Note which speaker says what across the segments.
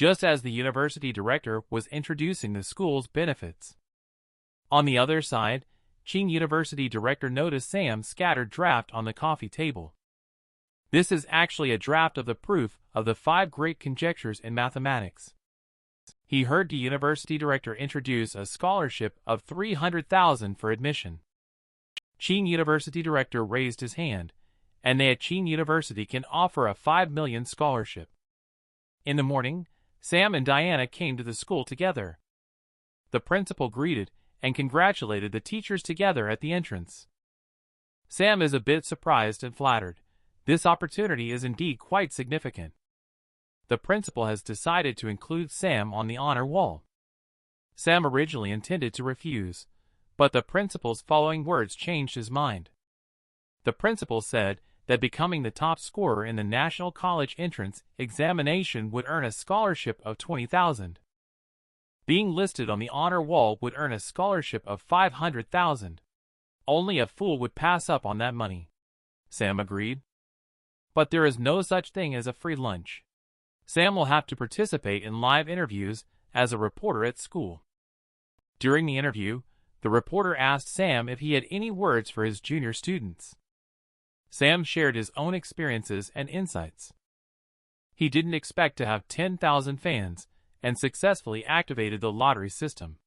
Speaker 1: just as the university director was introducing the school's benefits. On the other side, Ching University director noticed Sam's scattered draft on the coffee table. This is actually a draft of the proof of the 5 great conjectures in mathematics. He heard the university director introduce a scholarship of 300,000 for admission. Ching University director raised his hand, and they at Ching University can offer a 5 million scholarship. In the morning, Sam and Diana came to the school together. The principal greeted and congratulated the teachers together at the entrance. Sam is a bit surprised and flattered. This opportunity is indeed quite significant. The principal has decided to include Sam on the honor wall. Sam originally intended to refuse, but the principal's following words changed his mind. The principal said that becoming the top scorer in the National College Entrance Examination would earn a scholarship of 20,000. Being listed on the honor wall would earn a scholarship of 500,000. Only a fool would pass up on that money. Sam agreed. But there is no such thing as a free lunch. Sam will have to participate in live interviews as a reporter at school. During the interview, the reporter asked Sam if he had any words for his junior students. Sam shared his own experiences and insights. He didn't expect to have 10,000 fans and successfully activated the lottery system.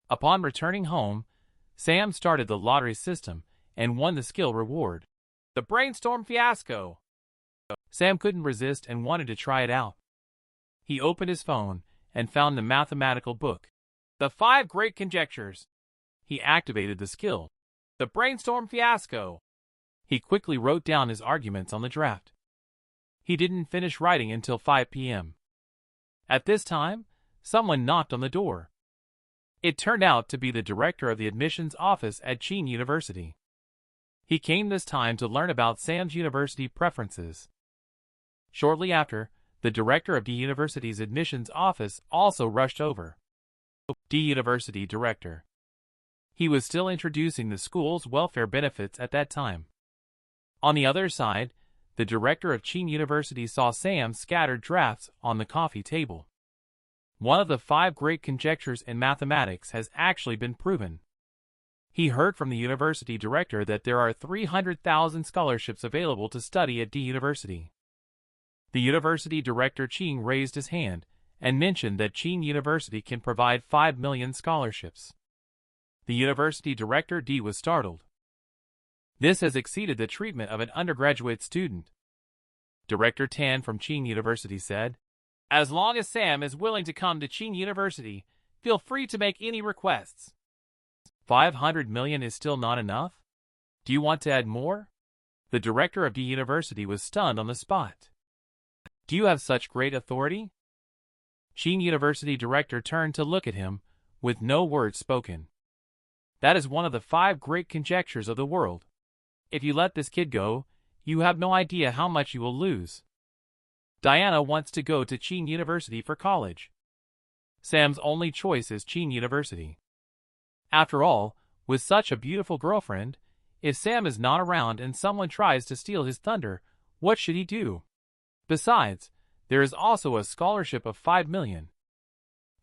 Speaker 1: Upon returning home, Sam started the lottery system and won the skill reward, the brainstorm fiasco. Sam couldn't resist and wanted to try it out. He opened his phone and found the mathematical book, The 5 Great Conjectures. He activated the skill, the brainstorm fiasco. He quickly wrote down his arguments on the draft. He didn't finish writing until 5 p.m. At this time, someone knocked on the door. It turned out to be the director of the admissions office at Ching University. He came this time to learn about Sam's university preferences. Shortly after, the director of the university's admissions office also rushed over. The university director. He was still introducing the school's welfare benefits at that time. On the other side, the director of Ching University saw Sam's scattered drafts on the coffee table. One of the 5 great conjectures in mathematics has actually been proven. He heard from the university director that there are 300,000 scholarships available to study at the university. The university director Ching raised his hand and mentioned that Ching University can provide 5 million scholarships. The university director D was startled. This has exceeded the treatment of an undergraduate student. Director Tan from Ching University said, "As long as Sam is willing to come to Ching University, feel free to make any requests." 500 million is still not enough? Do you want to add more? The director of the university was stunned on the spot. Do you have such great authority? Ching University director turned to look at him, with no words spoken. That is one of the 5 great conjectures of the world. If you let this kid go, you have no idea how much you will lose. Diana wants to go to Ching University for college. Sam's only choice is Ching University. After all, with such a beautiful girlfriend, if Sam is not around and someone tries to steal his thunder, what should he do? Besides, there is also a scholarship of 5 million.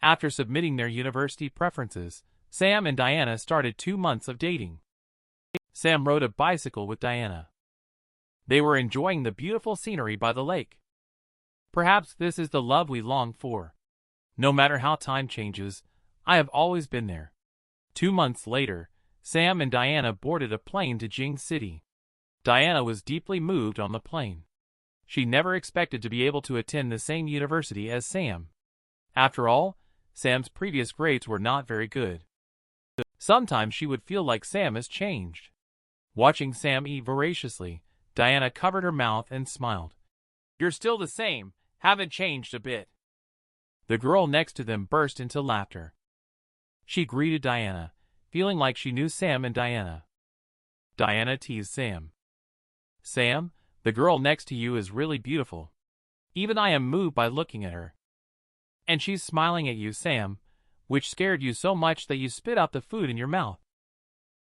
Speaker 1: After submitting their university preferences, Sam and Diana started 2 months of dating. Sam rode a bicycle with Diana. They were enjoying the beautiful scenery by the lake. Perhaps this is the love we long for. No matter how time changes, I have always been there. 2 months later, Sam and Diana boarded a plane to Jing City. Diana was deeply moved on the plane. She never expected to be able to attend the same university as Sam. After all, Sam's previous grades were not very good. Sometimes she would feel like Sam has changed. Watching Sam eat voraciously, Diana covered her mouth and smiled. "You're still the same, haven't changed a bit." The girl next to them burst into laughter. She greeted Diana, feeling like she knew Sam and Diana. Diana teased Sam. "Sam, the girl next to you is really beautiful. Even I am moved by looking at her. And she's smiling at you, Sam, which scared you so much that you spit out the food in your mouth."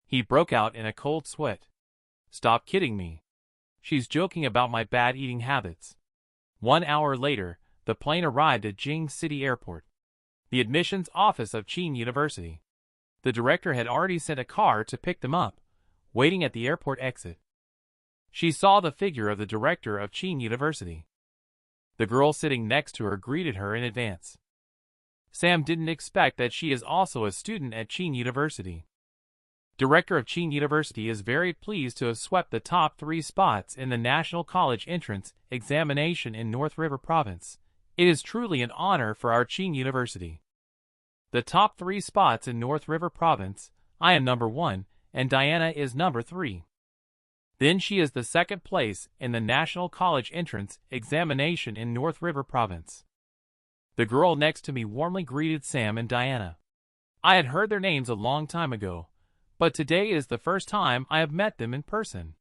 Speaker 1: He broke out in a cold sweat. "Stop kidding me. She's joking about my bad eating habits." 1 hour later, the plane arrived at Jing City Airport, the admissions office of Qing University. The director had already sent a car to pick them up, waiting at the airport exit. She saw the figure of the director of Qing University. The girl sitting next to her greeted her in advance. Sam didn't expect that she is also a student at Qing University. Director of Qing University is very pleased to have swept the top 3 spots in the National College Entrance Examination in North River Province. It is truly an honor for our Qing University. The top 3 spots in North River Province, I am number 1, and Diana is number 3. Then she is the 2nd place in the National College Entrance Examination in North River Province. The girl next to me warmly greeted Sam and Diana. I had heard their names a long time ago, but today is the first time I have met them in person.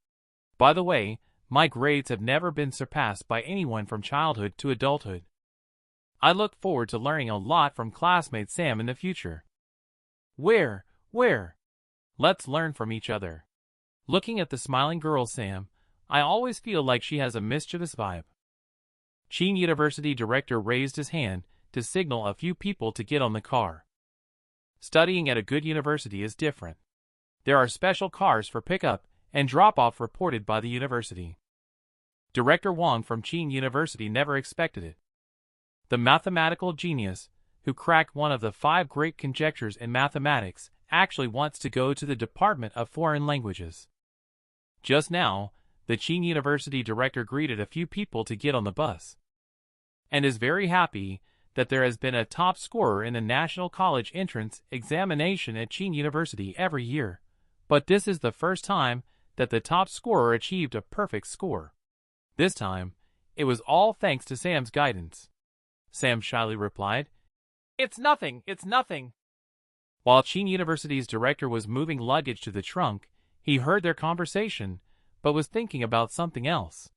Speaker 1: By the way, my grades have never been surpassed by anyone from childhood to adulthood. I look forward to learning a lot from classmate Sam in the future. Where? Let's learn from each other. Looking at the smiling girl Sam, I always feel like she has a mischievous vibe. Qing University director raised his hand to signal a few people to get on the car. Studying at a good university is different. There are special cars for pickup and drop-off reported by the university. Director Wang from Qing University never expected it. The mathematical genius, who cracked one of the 5 great conjectures in mathematics, actually wants to go to the Department of Foreign Languages. Just now, the Qing University director greeted a few people to get on the bus, and is very happy that there has been a top scorer in the National College Entrance Examination at Qing University every year, but this is the first time that the top scorer achieved a perfect score. This time, it was all thanks to Sam's guidance. Sam shyly replied, "It's nothing. While Qing University's director was moving luggage to the trunk, he heard their conversation, but was thinking about something else.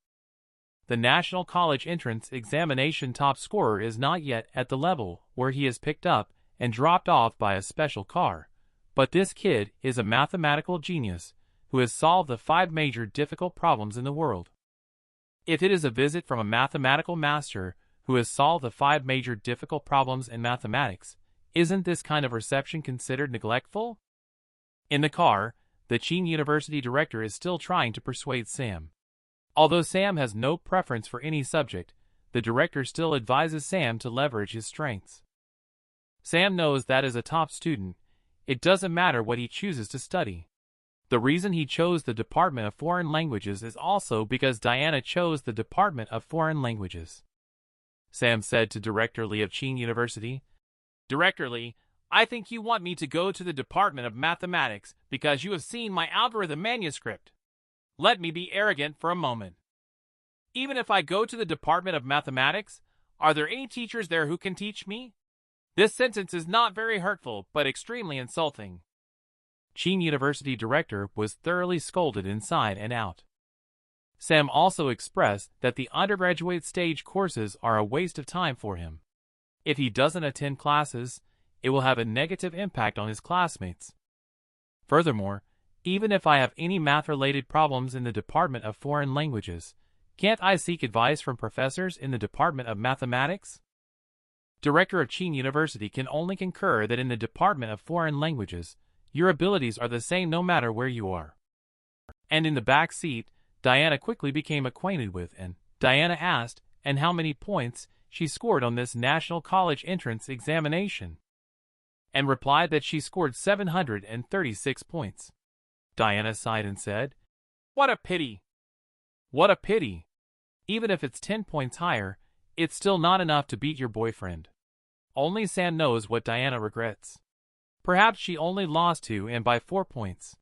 Speaker 1: The National College Entrance Examination top scorer is not yet at the level where he is picked up and dropped off by a special car, but this kid is a mathematical genius who has solved the 5 major difficult problems in the world. If it is a visit from a mathematical master who has solved the 5 major difficult problems in mathematics, isn't this kind of reception considered neglectful?" In the car, the Qing University director is still trying to persuade Sam. Although Sam has no preference for any subject, the director still advises Sam to leverage his strengths. Sam knows that as a top student, it doesn't matter what he chooses to study. The reason he chose the Department of Foreign Languages is also because Diana chose the Department of Foreign Languages. Sam said to Director Lee of Qing University, "Director Lee, I think you want me to go to the Department of Mathematics because you have seen my algorithm manuscript. Let me be arrogant for a moment. Even if I go to the Department of Mathematics, are there any teachers there who can teach me?" This sentence is not very hurtful, but extremely insulting. Qing University director was thoroughly scolded inside and out. Sam also expressed that the undergraduate stage courses are a waste of time for him. If he doesn't attend classes, it will have a negative impact on his classmates. Furthermore, even if I have any math-related problems in the Department of Foreign Languages, can't I seek advice from professors in the Department of Mathematics? Director of Qing University can only concur that in the Department of Foreign Languages, your abilities are the same no matter where you are. And in the back seat, Diana quickly became acquainted with, and Diana asked, and how many points she scored on this National College Entrance Examination, and replied that she scored 736 points. Diana sighed and said, "What a pity! What a pity! Even if it's 10 points higher, it's still not enough to beat your boyfriend." Only Sam knows what Diana regrets. Perhaps she only lost to and by 4 points.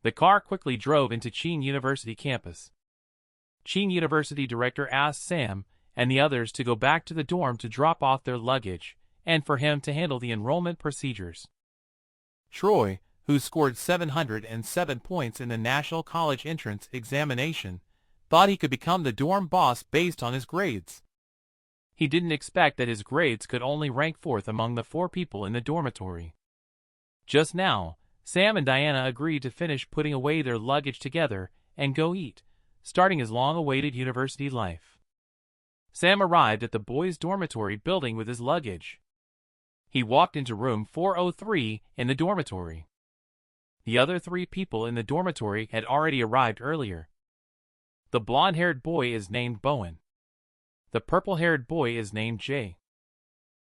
Speaker 1: The car quickly drove into Qing University campus. Qing University director asked Sam and the others to go back to the dorm to drop off their luggage, and for him to handle the enrollment procedures. Troy, who scored 707 points in the National College Entrance Examination, thought he could become the dorm boss based on his grades. He didn't expect that his grades could only rank 4th among the 4 people in the dormitory. Just now, Sam and Diana agreed to finish putting away their luggage together and go eat, starting his long-awaited university life. Sam arrived at the boys' dormitory building with his luggage. He walked into room 403 in the dormitory. The other 3 people in the dormitory had already arrived earlier. The blonde-haired boy is named Bowen. The purple-haired boy is named Jay.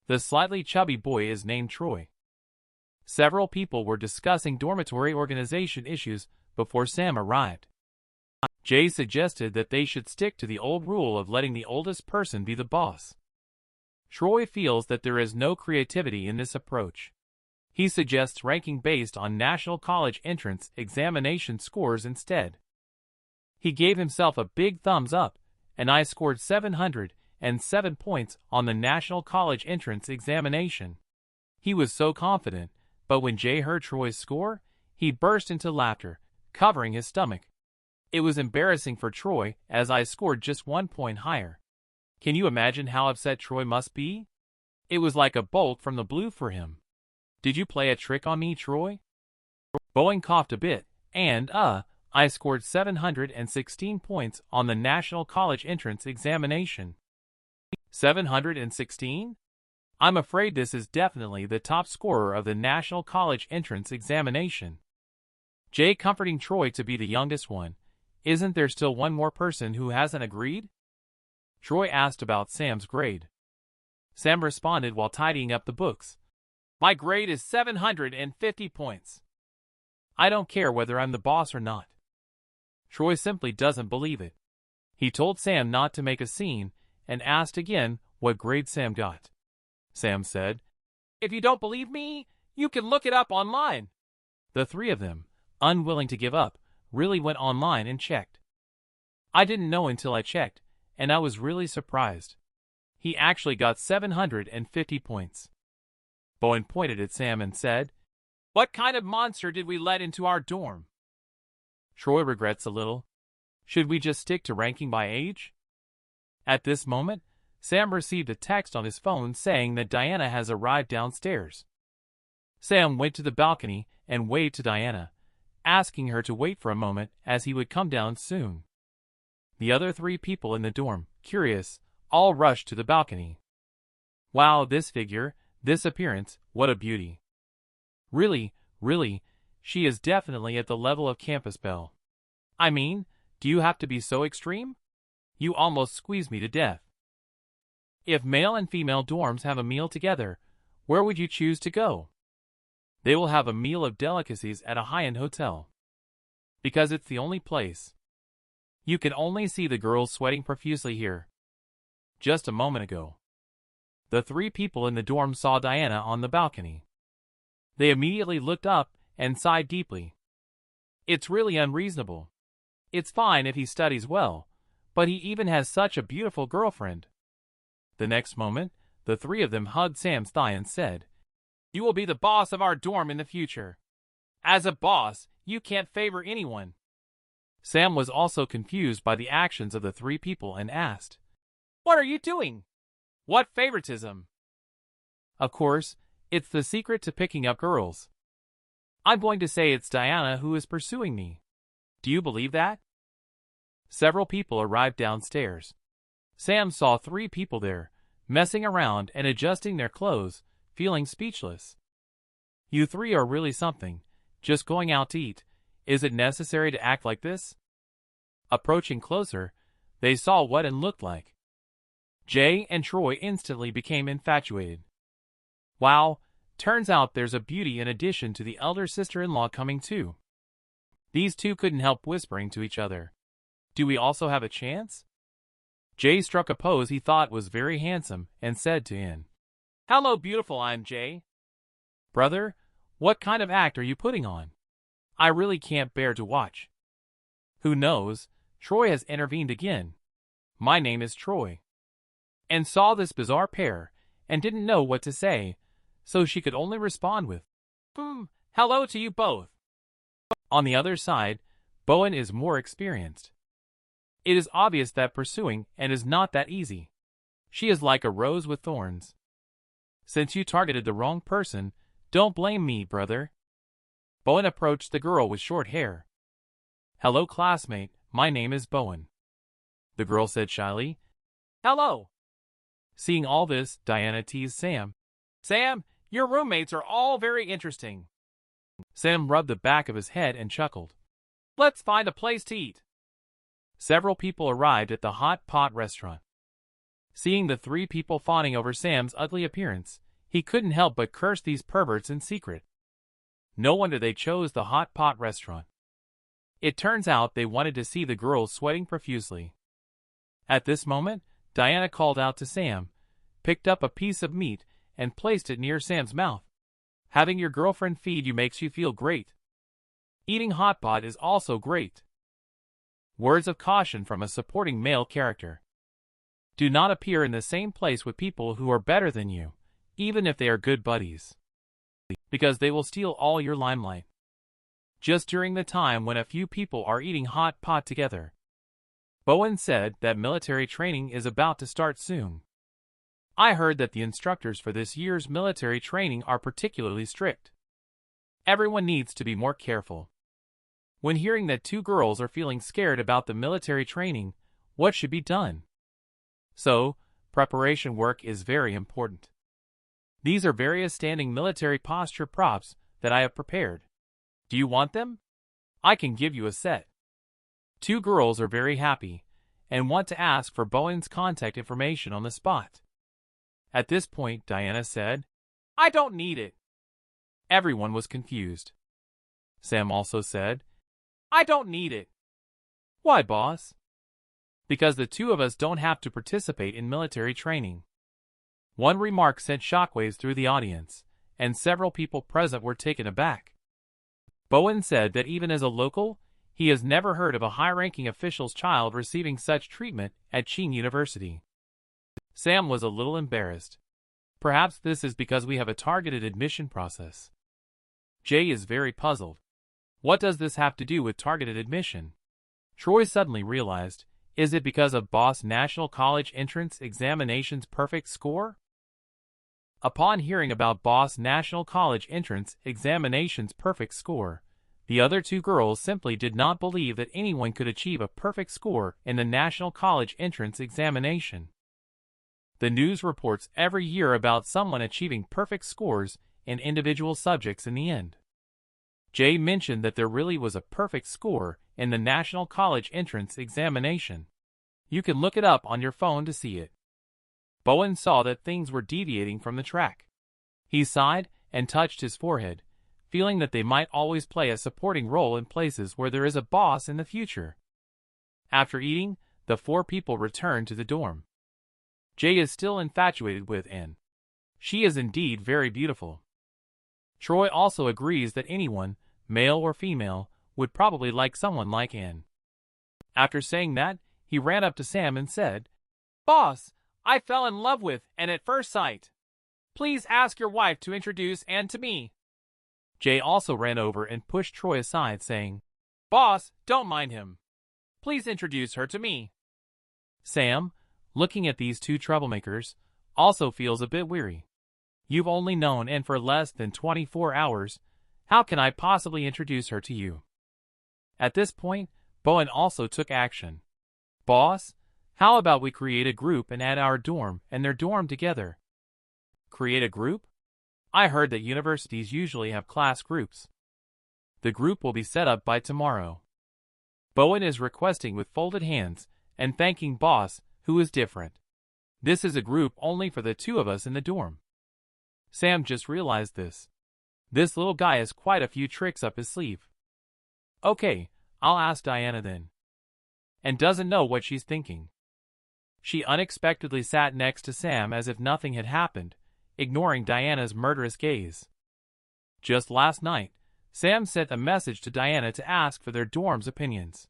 Speaker 1: The slightly chubby boy is named Troy. Several people were discussing dormitory organization issues before Sam arrived. Jay suggested that they should stick to the old rule of letting the oldest person be the boss. Troy feels that there is no creativity in this approach. He suggests ranking based on national college entrance examination scores instead. He gave himself a big thumbs up, and I scored 707 points on the national college entrance examination. He was so confident, but when Jay heard Troy's score, he burst into laughter, covering his stomach. It was embarrassing for Troy, as I scored just 1 point higher. Can you imagine how upset Troy must be? It was like a bolt from the blue for him. Did you play a trick on me, Troy? Bowen coughed a bit, and, I scored 716 points on the national college entrance examination. 716? I'm afraid this is definitely the top scorer of the national college entrance examination. Jay comforting Troy to be the youngest one. Isn't there still one more person who hasn't agreed? Troy asked about Sam's grade. Sam responded while tidying up the books. My grade is 750 points. I don't care whether I'm the boss or not. Troy simply doesn't believe it. He told Sam not to make a scene and asked again what grade Sam got. Sam said, If you don't believe me, you can look it up online. The 3 of them, unwilling to give up, really went online and checked. I didn't know until I checked, and I was really surprised. He actually got 750 points. Bowen pointed at Sam and said, What kind of monster did we let into our dorm? Troy regrets a little. Should we just stick to ranking by age? At this moment, Sam received a text on his phone saying that Diana has arrived downstairs. Sam went to the balcony and waved to Diana, asking her to wait for a moment as he would come down soon. The other 3 people in the dorm, curious, all rushed to the balcony. Wow, this figure, this appearance, what a beauty. Really, she is definitely at the level of Campus Belle. I mean, do you have to be so extreme? You almost squeezed me to death. If male and female dorms have a meal together, where would you choose to go? They will have a meal of delicacies at a high-end hotel. Because it's the only place. You can only see the girls sweating profusely here. Just a moment ago, the 3 people in the dorm saw Diana on the balcony. They immediately looked up and sighed deeply. It's really unreasonable. It's fine if he studies well, but he even has such a beautiful girlfriend. The next moment, the 3 of them hugged Sam's thigh and said, You will be the boss of our dorm in the future. As a boss, you can't favor anyone. Sam was also confused by the actions of the 3 people and asked, What are you doing? What favoritism? Of course, it's the secret to picking up girls. I'm going to say it's Diana who is pursuing me. Do you believe that? Several people arrived downstairs. Sam saw 3 people there, messing around and adjusting their clothes, feeling speechless. You 3 are really something, just going out to eat. Is it necessary to act like this? Approaching closer, they saw what it looked like. Jay and Troy instantly became infatuated. Wow, turns out there's a beauty in addition to the elder sister-in-law coming too. These 2 couldn't help whispering to each other. Do we also have a chance? Jay struck a pose he thought was very handsome and said to In, Hello beautiful, I'm Jay. Brother, what kind of act are you putting on? I really can't bear to watch. Who knows, Troy has intervened again. My name is Troy. And saw this bizarre pair, and didn't know what to say, so she could only respond with, hello to you both. On the other side, Bowen is more experienced. It is obvious that pursuing and is not that easy. She is like a rose with thorns. Since you targeted the wrong person, don't blame me, brother. Bowen approached the girl with short hair. Hello, classmate, my name is Bowen. The girl said shyly, Hello, Seeing all this, Diana teased Sam. Sam, your roommates are all very interesting. Sam rubbed the back of his head and chuckled. Let's find a place to eat. Several people arrived at the hot pot restaurant. Seeing the three people fawning over Sam's ugly appearance, he couldn't help but curse these perverts in secret. No wonder they chose the hot pot restaurant. It turns out they wanted to see the girls sweating profusely. At this moment, Diana called out to Sam, picked up a piece of meat, and placed it near Sam's mouth. Having your girlfriend feed you makes you feel great. Eating hot pot is also great. Words of caution from a supporting male character. Do not appear in the same place with people who are better than you, even if they are good buddies, because they will steal all your limelight. Just during the time when a few people are eating hot pot together. Bowen said that military training is about to start soon. I heard that the instructors for this year's military training are particularly strict. Everyone needs to be more careful. When hearing that two girls are feeling scared about the military training, what should be done? So, preparation work is very important. These are various standing military posture props that I have prepared. Do you want them? I can give you a set. Two girls are very happy and want to ask for Bowen's contact information on the spot. At this point, Diana said, I don't need it. Everyone was confused. Sam also said, I don't need it. Why, boss? Because the two of us don't have to participate in military training. One remark sent shockwaves through the audience, and several people present were taken aback. Bowen said that even as a local, he has never heard of a high-ranking official's child receiving such treatment at Qing University. Sam was a little embarrassed. Perhaps this is because we have a targeted admission process. Jay is very puzzled. What does this have to do with targeted admission? Troy suddenly realized, is it because of Boss National College Entrance Examination's perfect score? Upon hearing about Boss National College Entrance Examination's perfect score, the other two girls simply did not believe that anyone could achieve a perfect score in the National College Entrance Examination. The news reports every year about someone achieving perfect scores in individual subjects in the end. Jay mentioned that there really was a perfect score in the National College Entrance Examination. You can look it up on your phone to see it. Bowen saw that things were deviating from the track. He sighed and touched his forehead, feeling that they might always play a supporting role in places where there is a boss in the future. After eating, the four people returned to the dorm. Jay is still infatuated with Anne. She is indeed very beautiful. Troy also agrees that anyone, male or female, would probably like someone like Anne. After saying that, he ran up to Sam and said, Boss, I fell in love with Anne at first sight. Please ask your wife to introduce Anne to me. Jay also ran over and pushed Troy aside, saying, Boss, don't mind him. Please introduce her to me. Sam, looking at these two troublemakers, also feels a bit weary. You've only known Anne for less than 24 hours. How can I possibly introduce her to you? At this point, Bowen also took action. Boss, how about we create a group and add our dorm and their dorm together? Create a group? I heard that universities usually have class groups. The group will be set up by tomorrow. Bowen is requesting with folded hands and thanking Boss, who is different. This is a group only for the two of us in the dorm. Sam just realized this. This little guy has quite a few tricks up his sleeve. Okay, I'll ask Diana then. And doesn't know what she's thinking. She unexpectedly sat next to Sam as if nothing had happened, ignoring Diana's murderous gaze. Just last night, Sam sent a message to Diana to ask for their dorm's opinions.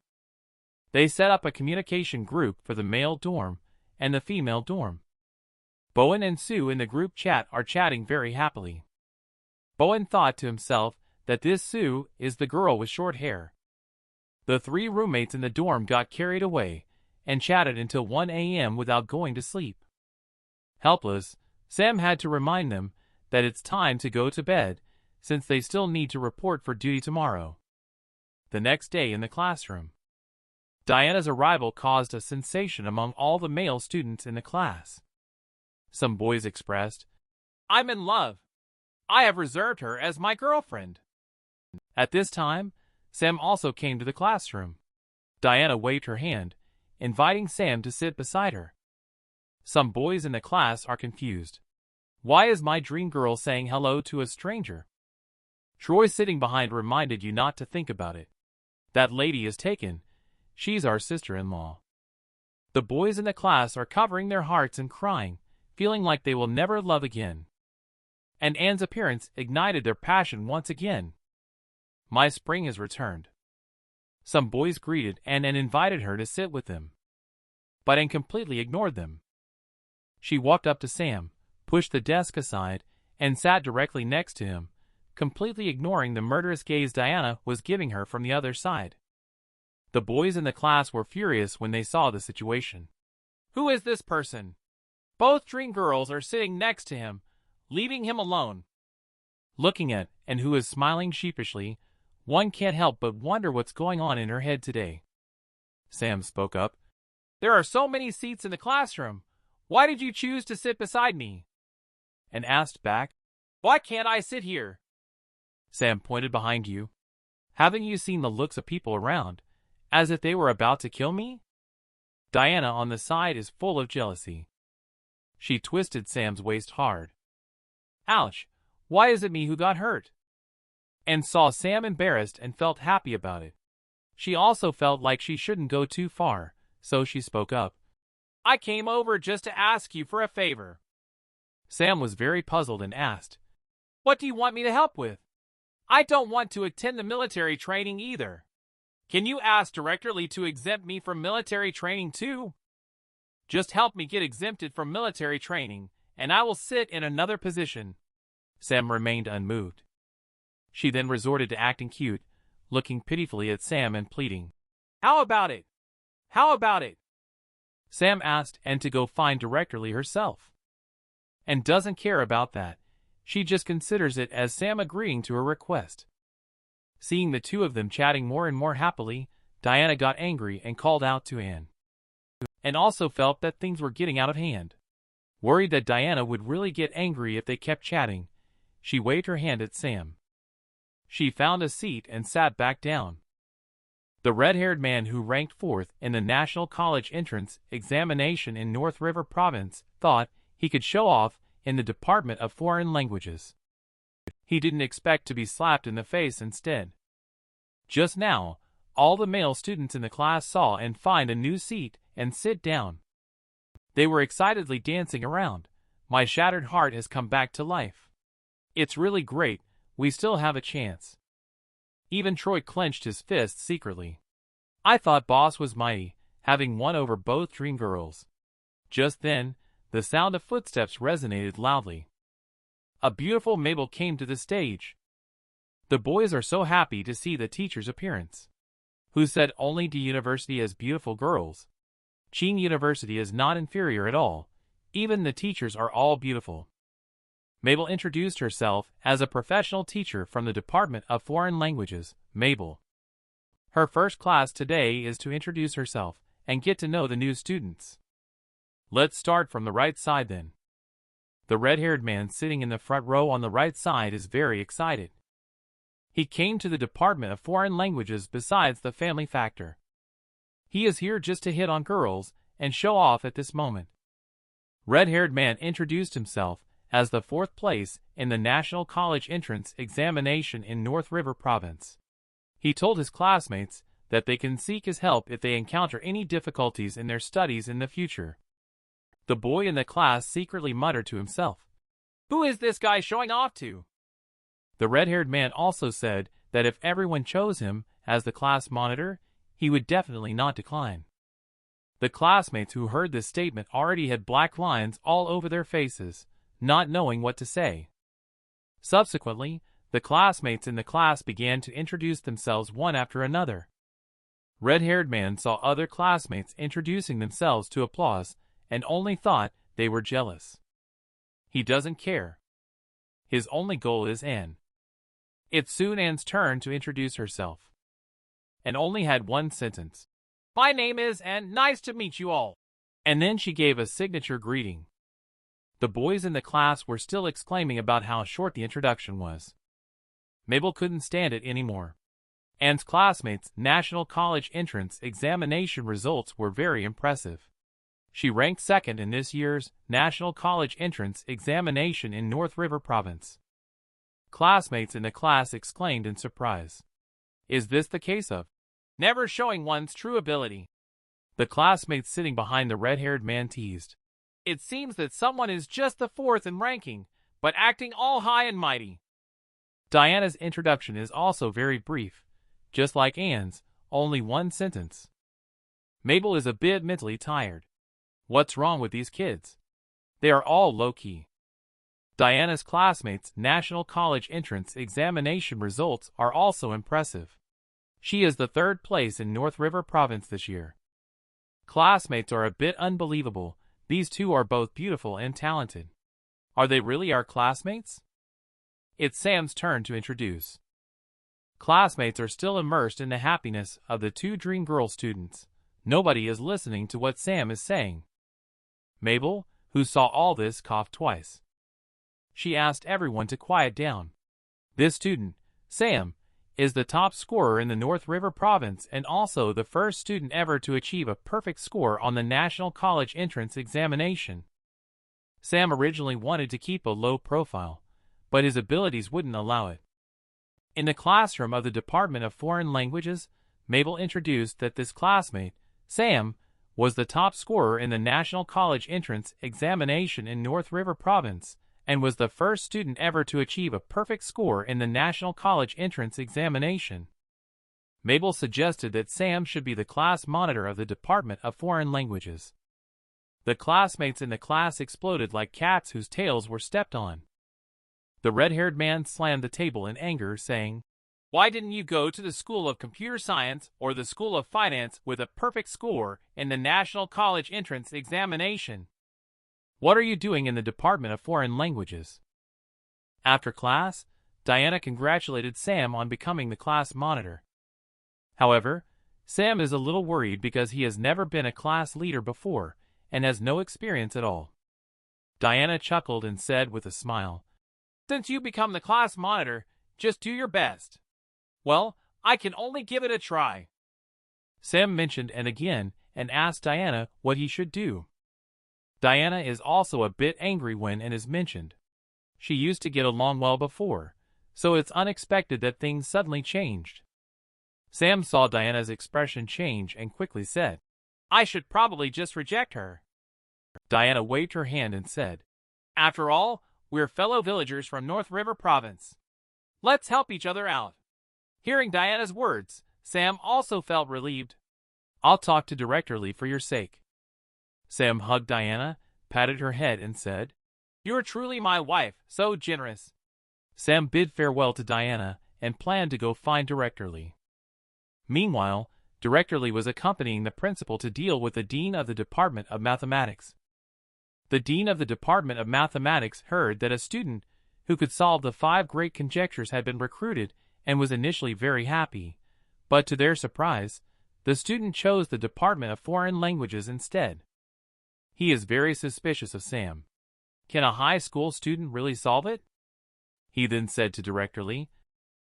Speaker 1: They set up a communication group for the male dorm and the female dorm. Bowen and Sue in the group chat are chatting very happily. Bowen thought to himself that this Sue is the girl with short hair. The three roommates in the dorm got carried away and chatted until 1 a.m. without going to sleep. Helpless, Sam had to remind them that it's time to go to bed since they still need to report for duty tomorrow. The next day in the classroom, Diana's arrival caused a sensation among all the male students in the class. some boys expressed. I'm in love. I have reserved her as my girlfriend. At this time, Sam also came to the classroom. Diana waved her hand, inviting Sam to sit beside her. Some boys in the class are confused. Why is my dream girl saying hello to a stranger? Troy sitting behind reminded you not to think about it. That lady is taken. She's our sister-in-law. The boys in the class are covering their hearts and crying, feeling like they will never love again. And Anne's appearance ignited their passion once again. My spring has returned. Some boys greeted Anne and invited her to sit with them. But Anne completely ignored them. She walked up to Sam, pushed the desk aside, and sat directly next to him, completely ignoring the murderous gaze Diana was giving her from the other side. The boys in the class were furious when they saw the situation. Who is this person? Both dream girls are sitting next to him, leaving him alone. Looking at Anne, who is smiling sheepishly, one can't help but wonder what's going on in her head today. Sam spoke up. There are so many seats in the classroom. Why did you choose to sit beside me? Anne asked back. Why can't I sit here? Sam pointed behind you. Haven't you seen the looks of people around, as if they were about to kill me? Diana on the side is full of jealousy. She twisted Sam's waist hard. Ouch, why is it me who got hurt? And saw Sam embarrassed and felt happy about it. She also felt like she shouldn't go too far, so she spoke up. I came over just to ask you for a favor. Sam was very puzzled and asked, What do you want me to help with? I don't want to attend the military training either. Can you ask directly to exempt me from military training too? Just help me get exempted from military training, and I will sit in another position. Sam remained unmoved. She then resorted to acting cute, looking pitifully at Sam and pleading. How about it? How about it? Sam asked Anne to go find directly herself. And doesn't care about that. She just considers it as Sam agreeing to her request. Seeing the two of them chatting more and more happily, Diana got angry and called out to Anne. And also felt that things were getting out of hand. Worried that Diana would really get angry if they kept chatting, she waved her hand at Sam. She found a seat and sat back down. The red-haired man who ranked fourth in the National College Entrance Examination in North River Province thought he could show off in the Department of Foreign Languages. He didn't expect to be slapped in the face instead. Just now, all the male students in the class saw and find a new seat and sit down. They were excitedly dancing around. My shattered heart has come back to life. It's really great, we still have a chance. Even Troy clenched his fists secretly. I thought Boss was mighty, having won over both dream girls. Just then, the sound of footsteps resonated loudly. A beautiful Mabel came to the stage. The boys are so happy to see the teacher's appearance. Who said only the university has beautiful girls? Qing University is not inferior at all. Even the teachers are all beautiful. Mabel introduced herself as a professional teacher from the Department of Foreign Languages, Mabel. Her first class today is to introduce herself and get to know the new students. Let's start from the right side then. The red-haired man sitting in the front row on the right side is very excited. He came to the Department of Foreign Languages besides the family factor. He is here just to hit on girls and show off at this moment. Red-haired man introduced himself as the fourth place in the National College Entrance Examination in North River Province. He told his classmates that they can seek his help if they encounter any difficulties in their studies in the future. The boy in the class secretly muttered to himself, Who is this guy showing off to? The red-haired man also said that if everyone chose him as the class monitor, he would definitely not decline. The classmates who heard this statement already had black lines all over their faces, not knowing what to say. Subsequently, the classmates in the class began to introduce themselves one after another. Red-haired man saw other classmates introducing themselves to applause and only thought they were jealous. He doesn't care. His only goal is Anne. It's soon Anne's turn to introduce herself. And only had one sentence. My name is Anne, nice to meet you all. And then she gave a signature greeting. The boys in the class were still exclaiming about how short the introduction was. Mabel couldn't stand it anymore. Anne's classmates' National College Entrance Examination results were very impressive. She ranked second in this year's National College Entrance Examination in North River Province. Classmates in the class exclaimed in surprise. Is this the case of never showing one's true ability? The classmates sitting behind the red-haired man teased. It seems that someone is just the fourth in ranking, but acting all high and mighty. Diana's introduction is also very brief, just like Anne's, only one sentence. Mabel is a bit mentally tired. What's wrong with these kids? They are all low-key. Diana's classmates' National College Entrance Examination results are also impressive. She is the third place in North River Province this year. Classmates are a bit unbelievable. These two are both beautiful and talented. Are they really our classmates? It's Sam's turn to introduce. Classmates are still immersed in the happiness of the two Dream Girl students. Nobody is listening to what Sam is saying. Mabel, who saw all this, coughed twice. She asked everyone to quiet down. This student, Sam, is the top scorer in the North River Province and also the first student ever to achieve a perfect score on the National College Entrance Examination. Sam originally wanted to keep a low profile, but his abilities wouldn't allow it. In the classroom of the Department of Foreign Languages, Mabel introduced that this classmate, Sam, was the top scorer in the National College Entrance Examination in North River Province and was the first student ever to achieve a perfect score in the National College Entrance Examination. Mabel suggested that Sam should be the class monitor of the Department of Foreign Languages. The classmates in the class exploded like cats whose tails were stepped on. The red-haired man slammed the table in anger, saying, "Why didn't you go to the School of Computer Science or the School of Finance with a perfect score in the National College Entrance Examination? What are you doing in the Department of Foreign Languages?" After class, Diana congratulated Sam on becoming the class monitor. However, Sam is a little worried because he has never been a class leader before and has no experience at all. Diana chuckled and said with a smile, "Since you become the class monitor, just do your best." "Well, I can only give it a try." Sam mentioned and again and asked Diana what he should do. Diana is also a bit angry when it is mentioned. She used to get along well before, so it's unexpected that things suddenly changed. Sam saw Diana's expression change and quickly said, "I should probably just reject her." Diana waved her hand and said, "After all, we're fellow villagers from North River Province. Let's help each other out." Hearing Diana's words, Sam also felt relieved. "I'll talk to Director Lee for your sake." Sam hugged Diana, patted her head and said, "You're truly my wife, so generous." Sam bid farewell to Diana and planned to go find Director Lee. Meanwhile, Director Lee was accompanying the principal to deal with the Dean of the Department of Mathematics. The Dean of the Department of Mathematics heard that a student who could solve the 5 great conjectures had been recruited and was initially very happy, but to their surprise, the student chose the Department of Foreign Languages instead. He is very suspicious of Sam. Can a high school student really solve it? He then said to Director Lee,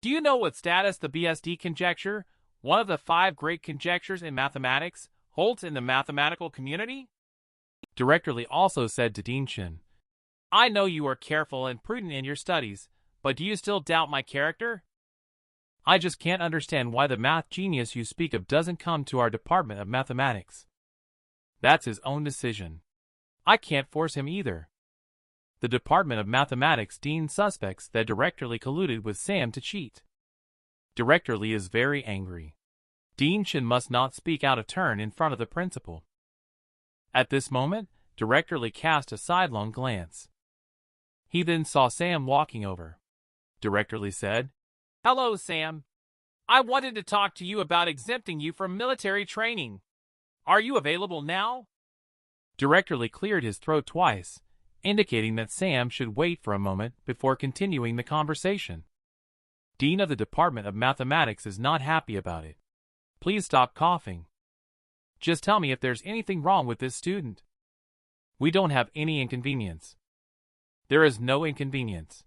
Speaker 1: "Do you know what status the BSD conjecture, one of the 5 great conjectures in mathematics, holds in the mathematical community?" Director Lee also said to Dean Chen, "I know you are careful and prudent in your studies, but do you still doubt my character? I just can't understand why the math genius you speak of doesn't come to our Department of Mathematics. That's his own decision. I can't force him either." The Department of Mathematics Dean suspects that Director Lee colluded with Sam to cheat. Director Lee is very angry. Dean Chen must not speak out of turn in front of the principal. At this moment, Director Lee cast a sidelong glance. He then saw Sam walking over. Director Lee said, "Hello, Sam. I wanted to talk to you about exempting you from military training. Are you available now?" Director Lee cleared his throat twice, indicating that Sam should wait for a moment before continuing the conversation. Dean of the Department of Mathematics is not happy about it. "Please stop coughing. Just tell me if there's anything wrong with this student. We don't have any inconvenience. There is no inconvenience.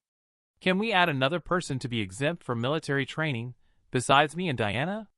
Speaker 1: Can we add another person to be exempt from military training, besides me and Diana?